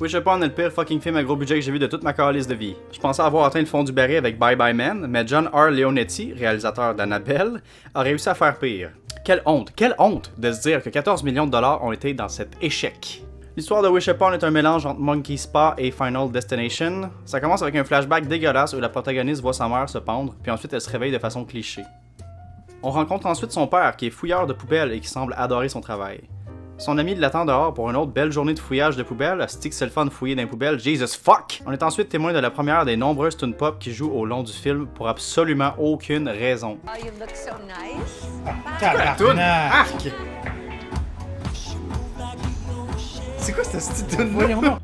Wish Upon est le pire fucking film à gros budget que j'ai vu de toute ma calice de vie. Je pensais avoir atteint le fond du baril avec Bye Bye Man, mais John R. Leonetti, réalisateur d'Annabelle, a réussi à faire pire. Quelle honte de se dire que 14 millions de dollars ont été dans cet échec. L'histoire de Wish Upon est un mélange entre Monkey Spa et Final Destination. Ça commence avec un flashback dégueulasse où la protagoniste voit sa mère se pendre, puis ensuite elle se réveille de façon cliché. On rencontre ensuite son père qui est fouilleur de poubelles et qui semble adorer son travail. Son ami l'attend dehors pour une autre belle journée de fouillage de poubelles. Stick c'est le fun de fouiller dans les poubelles, Jesus fuck! On est ensuite témoin de la première des nombreuses tune pop qui jouent au long du film pour absolument aucune raison. Oh, you look so nice. Arc! C'est quoi cette petite tune? Voyons.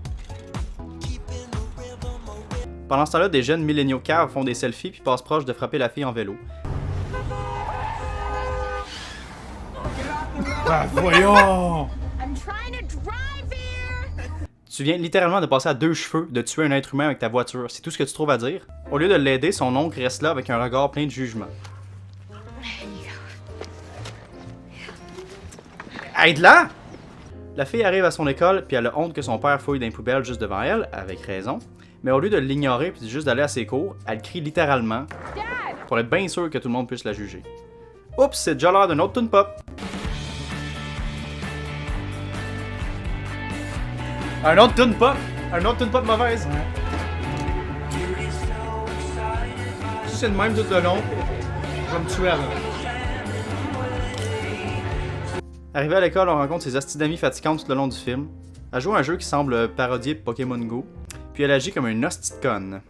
Pendant ce temps-là, des jeunes milléniaux caves font des selfies puis passent proche de frapper la fille en vélo. Ah, voyons! I'm trying to drive here. Tu viens littéralement de passer à 2 cheveux de tuer un être humain avec ta voiture. C'est tout ce que tu trouves à dire? Au lieu de l'aider, son oncle reste là avec un regard plein de jugement. Aide-la! La fille arrive à son école, puis elle a honte que son père fouille dans les poubelles juste devant elle, avec raison. Mais au lieu de l'ignorer puis juste d'aller à ses cours, elle crie littéralement pour être bien sûr que tout le monde puisse la juger. Oups, c'est déjà l'heure d'une autre tune pop! Un autre tune pop! Un autre tune pop mauvaise! Si c'est le même tout le long, je vais me tuer avant. Arrivé à l'école, on rencontre ses hosties d'amis fatigantes tout le long du film. Elle joue à un jeu qui semble parodier Pokémon Go, puis elle agit comme une hostie de conne.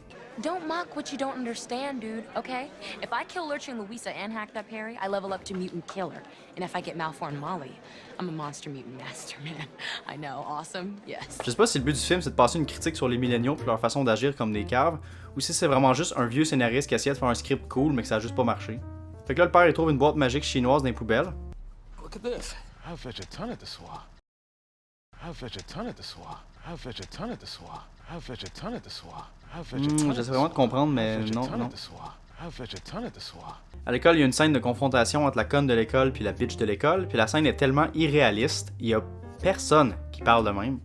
Don't mock what you don't understand, dude, okay? If I kill Lurching Louisa and hacked up Harry, I level up to mutant killer. And if I get Malfoy and Molly, I'm a monster mutant master, man. I know, awesome, yes. Je sais pas si le but du film c'est de passer une critique sur les milléniaux et leur façon d'agir comme des caves, ou si c'est vraiment juste un vieux scénariste qui essayait de faire un script cool mais que ça a juste pas marché. Fait que là le père il trouve une boîte magique chinoise dans les poubelles. Look at this. I'll fetch a ton at the swap. I'll fetch a ton at the swap. I'll fetch a ton at the swap. I'll fetch a ton at the swap. J'essaie vraiment de comprendre, mais non. I'll fetch a ton at the swap. À l'école, il y a une scène de confrontation entre la conne de l'école puis la bitch de l'école, puis la scène est tellement irréaliste, il y a personne qui parle de même.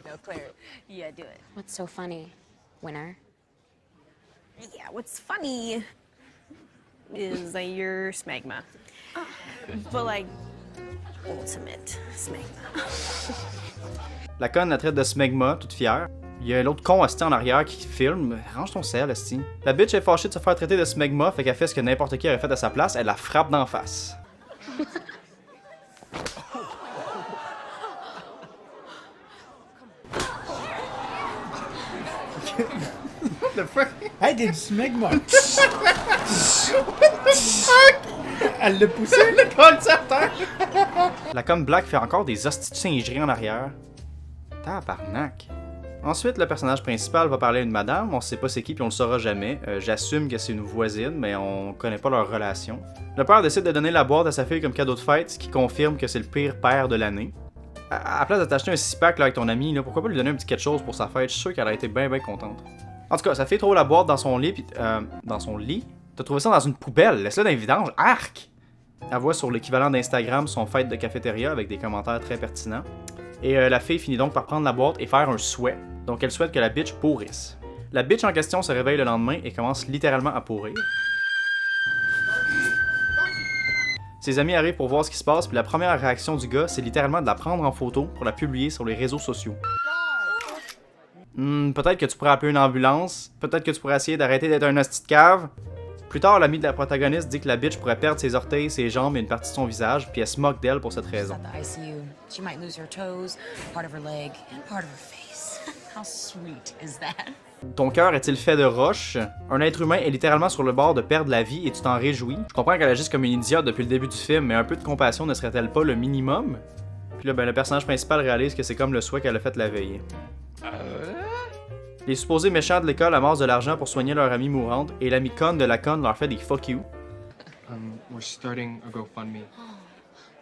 No, Claire, yeah, do it. What's so funny, winner? Yeah, what's funny is that you're smegma. But like, ultimate smegma. La conne la traite de smegma, toute fière. Il y a l'autre con assis en arrière qui filme. Range ton sel, esti. La bitch est fâchée de se faire traiter de smegma, fait qu'elle fait ce que n'importe qui aurait fait à sa place, elle la frappe d'en face. What the fuck? Hey, des smegma! Elle l'a poussé, le col sur terre! La conne black fait encore des hosties de singerie en arrière. Tabarnak. Ensuite, le personnage principal va parler à une madame, on sait pas c'est qui puis on le saura jamais. J'assume que c'est une voisine, mais on connaît pas leur relation. Le père décide de donner la boîte à sa fille comme cadeau de fête, ce qui confirme que c'est le pire père de l'année. À la place de t'acheter un 6-pack avec ton ami, là, pourquoi pas lui donner un petit quelque chose pour sa fête? Je suis sûr qu'elle a été bien contente. En tout cas, sa fille trouve la boîte dans son lit, puis dans son lit? T'as trouvé ça dans une poubelle, laisse-le dans les vidanges, arc! Elle voit sur l'équivalent d'Instagram son fête de cafétéria avec des commentaires très pertinents. Et la fille finit donc par prendre la boîte et faire un souhait. Donc elle souhaite que la bitch pourrisse. La bitch en question se réveille le lendemain et commence littéralement à pourrir. Ses amis arrivent pour voir ce qui se passe, puis la première réaction du gars, c'est littéralement de la prendre en photo pour la publier sur les réseaux sociaux. Peut-être que tu pourrais appeler une ambulance, peut-être que tu pourrais essayer d'arrêter d'être un hostie de cave. Plus tard, l'ami de la protagoniste dit que la bitch pourrait perdre ses orteils, ses jambes et une partie de son visage, puis elle se moque d'elle pour cette raison. At the ICU, she might lose her toes, part of her leg, and part of her face. How sweet is that? Ton cœur est-il fait de roche? Un être humain est littéralement sur le bord de perdre la vie et tu t'en réjouis. Je comprends qu'elle agisse comme une idiote depuis le début du film, mais un peu de compassion ne serait-elle pas le minimum? Puis là, le personnage principal réalise que c'est comme le souhait qu'elle a fait la veille. Les supposés méchants de l'école amassent de l'argent pour soigner leur amie mourante, et l'ami conne de la conne leur fait des fuck you. We're starting a GoFundMe.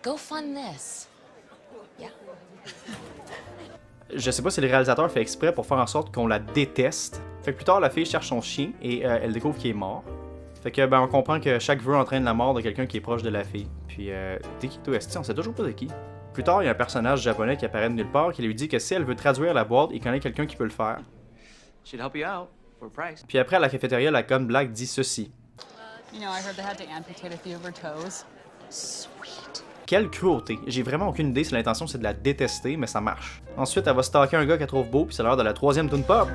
Go fund this. Yeah. Je sais pas si le réalisateur fait exprès pour faire en sorte qu'on la déteste. Fait que plus tard, la fille cherche son chien et elle découvre qu'il est mort. Fait que on comprend que chaque vœu entraîne la mort de quelqu'un qui est proche de la fille. Puis t'es qui toi, esti? On sait toujours pas de qui. Plus tard, il y a un personnage japonais qui apparaît de nulle part qui lui dit que si elle veut traduire la boîte, il connaît quelqu'un qui peut le faire. She'd help you out for a price. Puis après, à la cafétéria, la conne Black dit ceci. You know, I heard they had to amputate a few of her toes. Sweet. Quelle cruauté. J'ai vraiment aucune idée si l'intention c'est de la détester, mais ça marche. Ensuite, elle va stalker un gars qu'elle trouve beau, puis c'est l'heure de la troisième tune pop.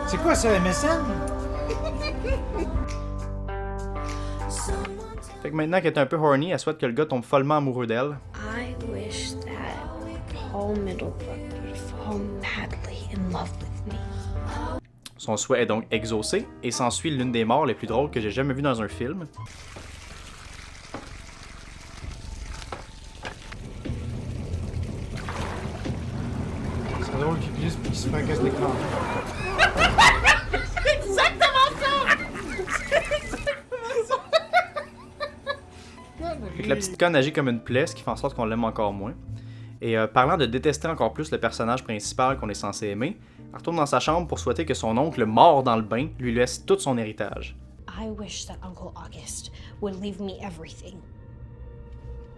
C'est quoi ça, MSN? Fait que maintenant qu'elle est un peu horny, elle souhaite que le gars tombe follement amoureux d'elle. I wish that Paul Middlebrook would fall madly in love with me. Son souhait est donc exaucé, et s'ensuit l'une des morts les plus drôles que j'ai jamais vues dans un film. C'est drôle qu'il glisse puis qu'il se fracasse l'écran. Fait que la petite conne agit comme une plaie, ce qui fait en sorte qu'on l'aime encore moins. Et parlant de détester encore plus le personnage principal qu'on est censé aimer, elle retourne dans sa chambre pour souhaiter que son oncle, mort dans le bain, lui laisse tout son héritage. I wish that Uncle August would leave me everything.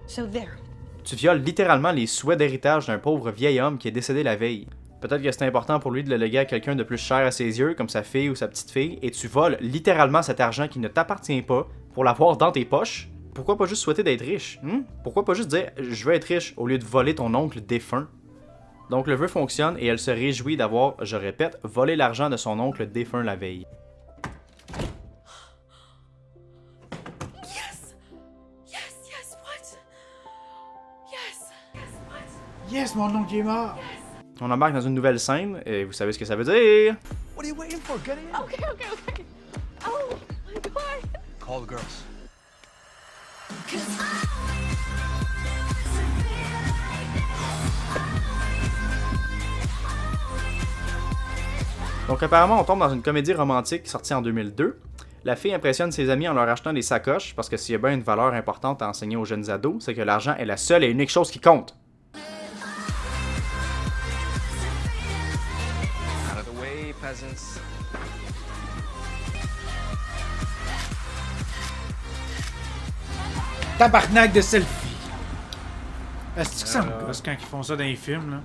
So there. Tu violes littéralement les souhaits d'héritage d'un pauvre vieil homme qui est décédé la veille. Peut-être que c'est important pour lui de le léguer à quelqu'un de plus cher à ses yeux, comme sa fille ou sa petite-fille, et tu voles littéralement cet argent qui ne t'appartient pas pour l'avoir dans tes poches. Pourquoi pas juste souhaiter d'être riche? Pourquoi pas juste dire « je veux être riche » au lieu de voler ton oncle défunt? Donc le vœu fonctionne et elle se réjouit d'avoir, je répète, volé l'argent de son oncle défunt la veille. Yes! Yes, yes, what? Yes! Yes, what? Yes, mon oncle est mort! On embarque dans une nouvelle scène, et vous savez ce que ça veut dire? What are you waiting for? Get in. Okay, okay, okay. Oh my god! Call the girls. Donc apparemment, on tombe dans une comédie romantique sortie en 2002. La fille impressionne ses amis en leur achetant des sacoches, parce que s'il y a bien une valeur importante à enseigner aux jeunes ados, c'est que l'argent est la seule et unique chose qui compte. Out of the way, peasants. Tabarnak de selfie! Est-ce que ça me gosse quand ils font ça dans les films, là?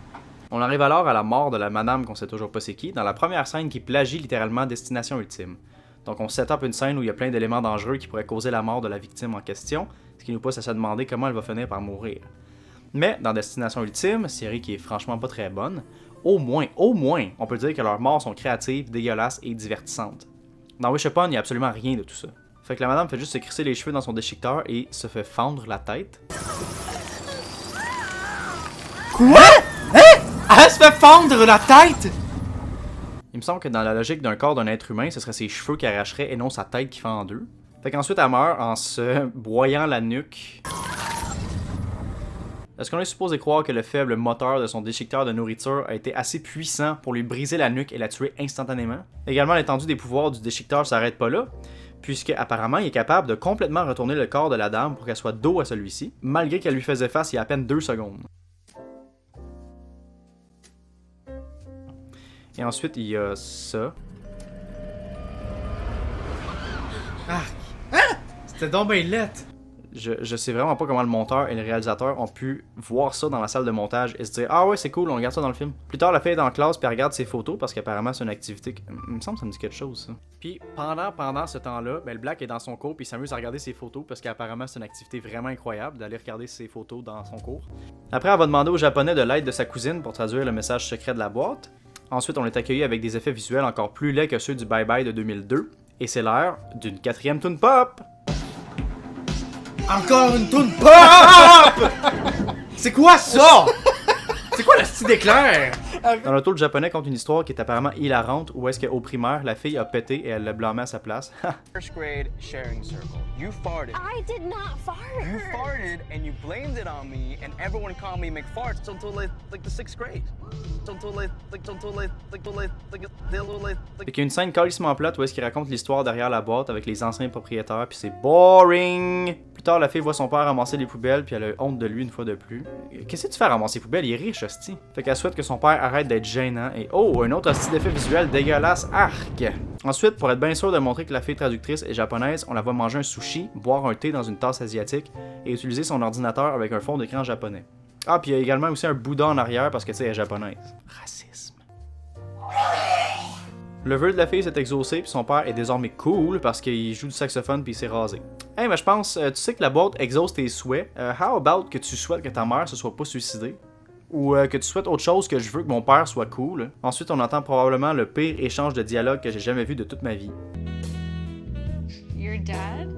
On arrive alors à la mort de la madame qu'on sait toujours pas c'est qui, dans la première scène qui plagie littéralement Destination Ultime. Donc on set up une scène où il y a plein d'éléments dangereux qui pourraient causer la mort de la victime en question, ce qui nous pousse à se demander comment elle va finir par mourir. Mais dans Destination Ultime, série qui est franchement pas très bonne, au moins, on peut dire que leurs morts sont créatives, dégueulasses et divertissantes. Dans Wish Upon, il n'y a absolument rien de tout ça. Fait que la madame fait juste se crisser les cheveux dans son déchiqueteur et se fait fendre la tête. Quoi? Hein? Elle se fait fendre la tête? Il me semble que dans la logique d'un corps d'un être humain, ce serait ses cheveux qui arracheraient et non sa tête qui fend en deux. Fait qu'ensuite elle meurt en se broyant la nuque. Est-ce qu'on est supposé croire que le faible moteur de son déchiqueteur de nourriture a été assez puissant pour lui briser la nuque et la tuer instantanément? Également, l'étendue des pouvoirs du déchiqueteur s'arrête pas là, puisque apparemment il est capable de complètement retourner le corps de la dame pour qu'elle soit dos à celui-ci, malgré qu'elle lui faisait face il y a à peine 2 secondes. Et ensuite, il y a ça. Ah! Hein? C'était donc ben lettre! Je sais vraiment pas comment le monteur et le réalisateur ont pu voir ça dans la salle de montage et se dire « Ah ouais, c'est cool, on regarde ça dans le film. » Plus tard, la fille est en classe puis elle regarde ses photos parce qu'apparemment c'est une activité... Il me semble que ça me dit quelque chose, ça. Puis pendant ce temps-là, ben, le Black est dans son cours puis il s'amuse à regarder ses photos parce qu'apparemment c'est une activité vraiment incroyable d'aller regarder ses photos dans son cours. Après, elle va demander au japonais de l'aide de sa cousine pour traduire le message secret de la boîte. Ensuite, on est accueilli avec des effets visuels encore plus laids que ceux du Bye Bye de 2002. Et c'est l'heure d'une 4e tune pop! Encore une toune pop! C'est quoi ça? C'est quoi le style d'éclair? Dans l'auto, le japonais compte une histoire qui est apparemment hilarante où est-ce qu'au primaire, la fille a pété et elle l'a blâmé à sa place. First grade sharing circle. You farted. I did not fart. You farted and you blamed it on me, and everyone called me McFarts until like the 6th grade. Fait qu'il y a une scène calissement plate où est-ce qu'il raconte l'histoire derrière la boîte avec les anciens propriétaires, puis c'est boring! Plus tard, la fille voit son père ramasser les poubelles, puis elle a honte de lui une fois de plus. Qu'est-ce que tu fais à ramasser les poubelles? Il est riche, hostie. Fait qu'elle souhaite que son père arrête d'être gênant et oh, un autre style d'effet visuel dégueulasse, arc! Ensuite, pour être bien sûr de montrer que la fille traductrice est japonaise, on la voit manger un sushi, boire un thé dans une tasse asiatique et utiliser son ordinateur avec un fond d'écran japonais. Ah, puis il y a également aussi un Bouddha en arrière parce que tu sais, elle est japonaise. Racisme. Le vœu de la fille s'est exaucé puis son père est désormais cool parce qu'il joue du saxophone puis il s'est rasé. Hey, mais je pense, tu sais que la boîte exauce tes souhaits. How about que tu souhaites que ta mère se soit pas suicidée? Ou que tu souhaites autre chose que je veux que mon père soit cool. Ensuite, on entend probablement le pire échange de dialogue que j'ai jamais vu de toute ma vie. Your dad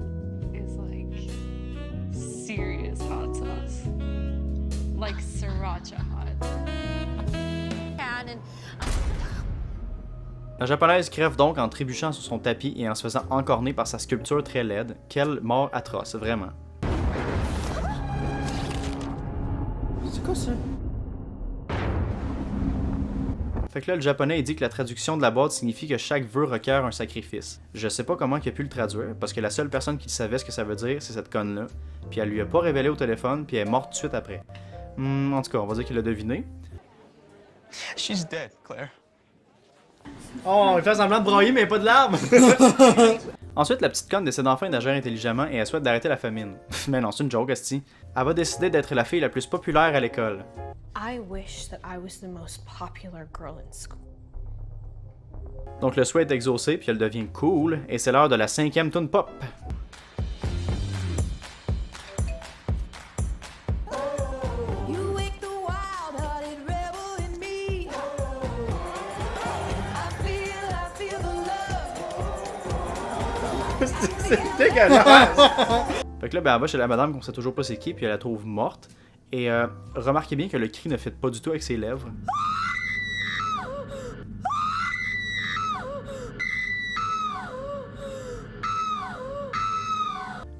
is like serious hot sauce. Like sriracha hot. La japonaise crève donc en trébuchant sur son tapis et en se faisant encorner par sa sculpture très laide. Quelle mort atroce, vraiment. C'est quoi ça? Fait que là, le japonais il dit que la traduction de la boîte signifie que chaque vœu requiert un sacrifice. Je sais pas comment il a pu le traduire, parce que la seule personne qui savait ce que ça veut dire, c'est cette conne-là. Puis elle lui a pas révélé au téléphone, puis elle est morte tout de suite après. En tout cas, on va dire qu'il l'a deviné. She's dead, Claire. Oh, il fait semblant de broyer, mais pas de larmes! Ensuite, la petite conne décide enfin d'agir intelligemment et elle souhaite d'arrêter la famine. Mais non, c'est une joke, esti. Elle va décider d'être la fille la plus populaire à l'école. I wish that I was the most popular girl in school. Donc le souhait est exaucé, puis elle devient cool, et c'est l'heure de la 5e tune pop. C'est dégueulasse! Fait que là, ben, elle va chez la madame qu'on sait toujours pas c'est qui, puis elle la trouve morte. Et remarquez bien que le cri ne fit pas du tout avec ses lèvres.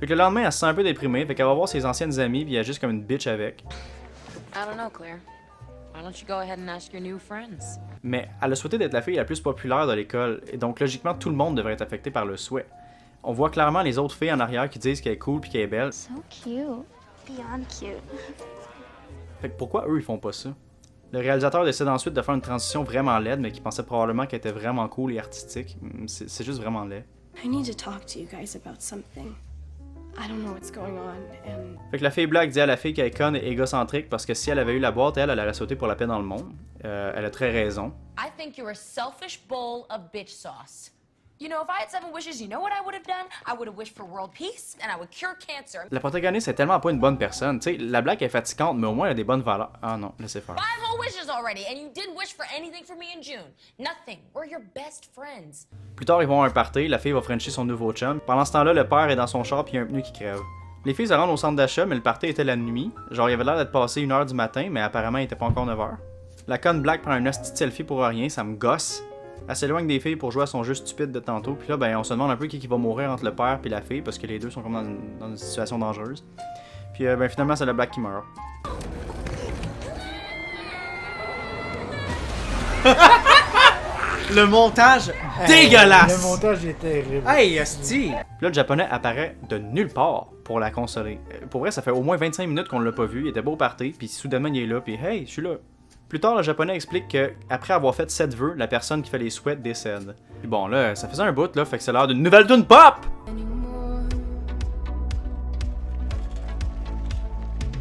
Fait que le lendemain, elle se sent un peu déprimée, fait qu'elle va voir ses anciennes amies, puis elle agit comme une bitch avec. I don't know, Claire. Why don't you go ahead and ask your new friends? Mais elle a souhaité d'être la fille la plus populaire de l'école, et donc logiquement, tout le monde devrait être affecté par le souhait. On voit clairement les autres filles en arrière qui disent qu'elle est cool puis qu'elle est belle. So cute. Beyond cute. Fait que pourquoi eux ils font pas ça? Le réalisateur décide ensuite de faire une transition vraiment laide, mais qui pensait probablement qu'elle était vraiment cool et artistique. C'est juste vraiment laid. I need to talk to you guys about something. I don't know what's going on and... Fait que la fille blague dit à la fille qu'elle est conne et égocentrique parce que si elle avait eu la boîte, elle aurait sauté pour la paix dans le monde. Elle a très raison. I think you're a selfish bowl of bitch sauce. You know, if I had 7 wishes, you know what I would have done? I would have wished for world peace and I would cure cancer. La protagoniste c'est tellement pas une bonne personne. Tu sais, la blague est fatigante, mais au moins elle a des bonnes valeurs. Ah non, laissez faire. 5 whole wishes already, and you didn't wish for anything for me in June. Nothing. We're your best friends. Plus tard, ils vont à un party, la fille va frencher son nouveau chum. Pendant ce temps-là, le père est dans son char puis il y a un pneu qui crève. Les filles se rendent au centre d'achat, mais le party était la nuit. Genre, il avait l'air d'être passé 1h du matin, mais apparemment, il était pas encore 9h. La conne black prend un hostie de selfie pour rien, ça me gosse. Elle s'éloigne des filles pour jouer à son jeu stupide de tantôt. Puis là, ben, on se demande un peu qui va mourir entre le père et la fille, parce que les deux sont comme dans une situation dangereuse. Puis ben, finalement, c'est le black qui meurt. Le montage dégueulasse! Le montage est terrible. Hey, esti! Puis là, le japonais apparaît de nulle part pour la consoler. Pour vrai, ça fait au moins 25 minutes qu'on l'a pas vu. Il était beau au party, puis soudainement, il est là, puis hey, je suis là. Plus tard, le japonais explique que après avoir fait 7 vœux, la personne qui fait les souhaits décède. Puis bon, là, ça faisait un bout, là, fait que c'est l'heure d'une nouvelle tune pop!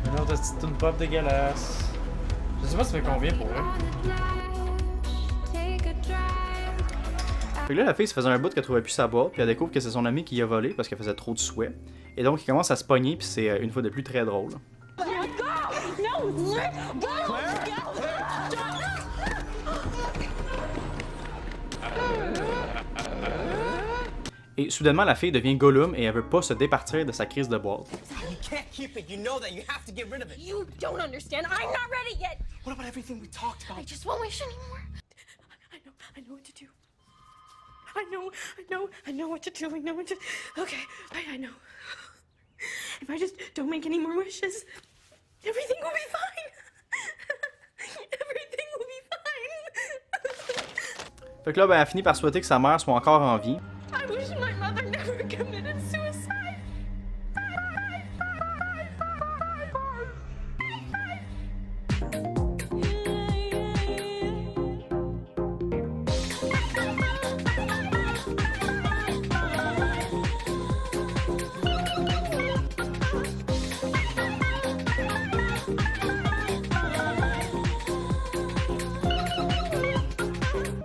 Une autre petite tune pop dégueulasse. Je sais pas ça fait combien pour eux. Fait que là, la fille se faisait un bout qu'elle trouvait plus sa boîte, puis elle découvre que c'est son ami qui y a volé parce qu'elle faisait trop de souhaits. Et donc, il commence à se pogner, puis c'est une fois de plus très drôle. Et soudainement, la fille devient Gollum et elle veut pas se départir de sa crise de boîte. You can't keep it. You know that. You have to get rid of it. You don't understand. I'm not ready yet. What about everything we talked about? I just won't wish anymore. I know what to do. I know what to do. I know what to... Okay, I know. If I just don't make any more wishes, everything will be fine. Everything will be fine. Fait que là, ben, elle finit par souhaiter que sa mère soit encore en vie. I wish my mother never committed suicide.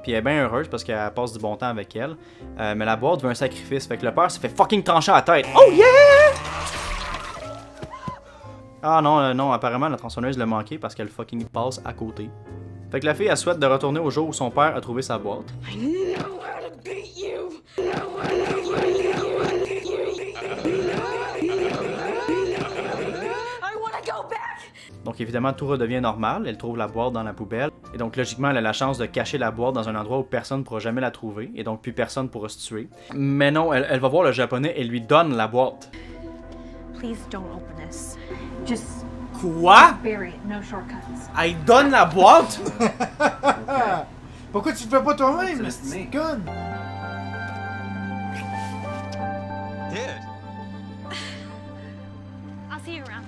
puis elle est bien heureuse parce qu'elle passe du bon temps avec elle. Mais la boîte veut un sacrifice, fait que le père se fait fucking trancher à la tête. Oh yeah! Ah non, non, apparemment la tronçonneuse l'a manqué parce qu'elle fucking passe à côté. Fait que la fille, elle souhaite de retourner au jour où son père a trouvé sa boîte. I know how to beat you. I want to go back. Donc évidemment, tout redevient normal, elle trouve la boîte dans la poubelle, et donc logiquement, elle a la chance de cacher la boîte dans un endroit où personne ne pourra jamais la trouver, et donc plus personne pourra se tuer. Mais non, elle va voir le japonais et lui donne la boîte. Please don't open this. Just Quoi? bury it. No shortcuts. Elle donne la boîte? Pourquoi tu le fais pas toi-même? C'est conne. Dude. I'll see you around.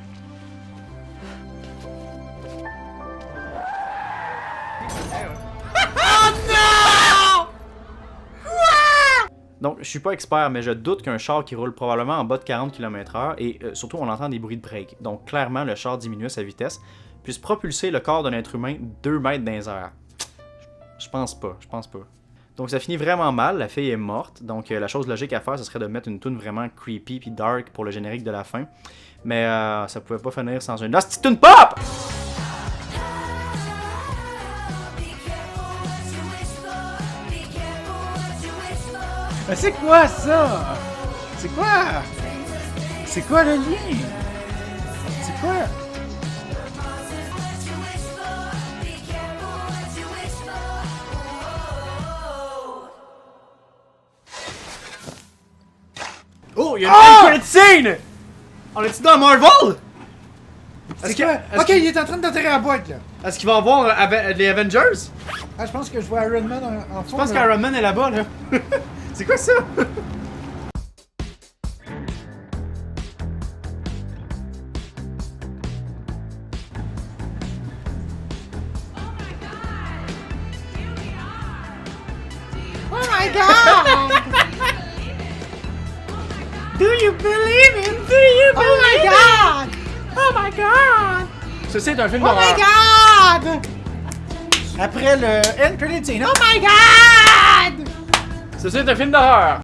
Donc, je suis pas expert, mais je doute qu'un char qui roule probablement en bas de 40 km/h, et surtout on entend des bruits de break. Donc clairement, le char diminue sa vitesse, puisse propulser le corps d'un être humain 2 mètres dans les airs. Je pense pas. Donc ça finit vraiment mal, la fille est morte, donc la chose logique à faire, ce serait de mettre une tune vraiment creepy puis dark pour le générique de la fin. Mais ça pouvait pas finir sans une hostie tune pop! Mais c'est quoi ça? C'est quoi? C'est quoi le lien? C'est quoi? Oh, il y a une end credit scene! On est-tu dans Marvel? C'est quoi? Ok, il est en train d'enterrer la boîte là. Est-ce qu'il va y avoir les Avengers? Ah, je pense que je vois Iron Man en fond. Je pense là. qu'Iron Man est là-bas, là. C'est quoi ça? Oh my god! Do you believe it? Do you believe it? Oh my god! Oh my god! Ceci est un film Oh d'horreur. my god! Après le end credit scene. Oh my god! Ceci est un film d'horreur.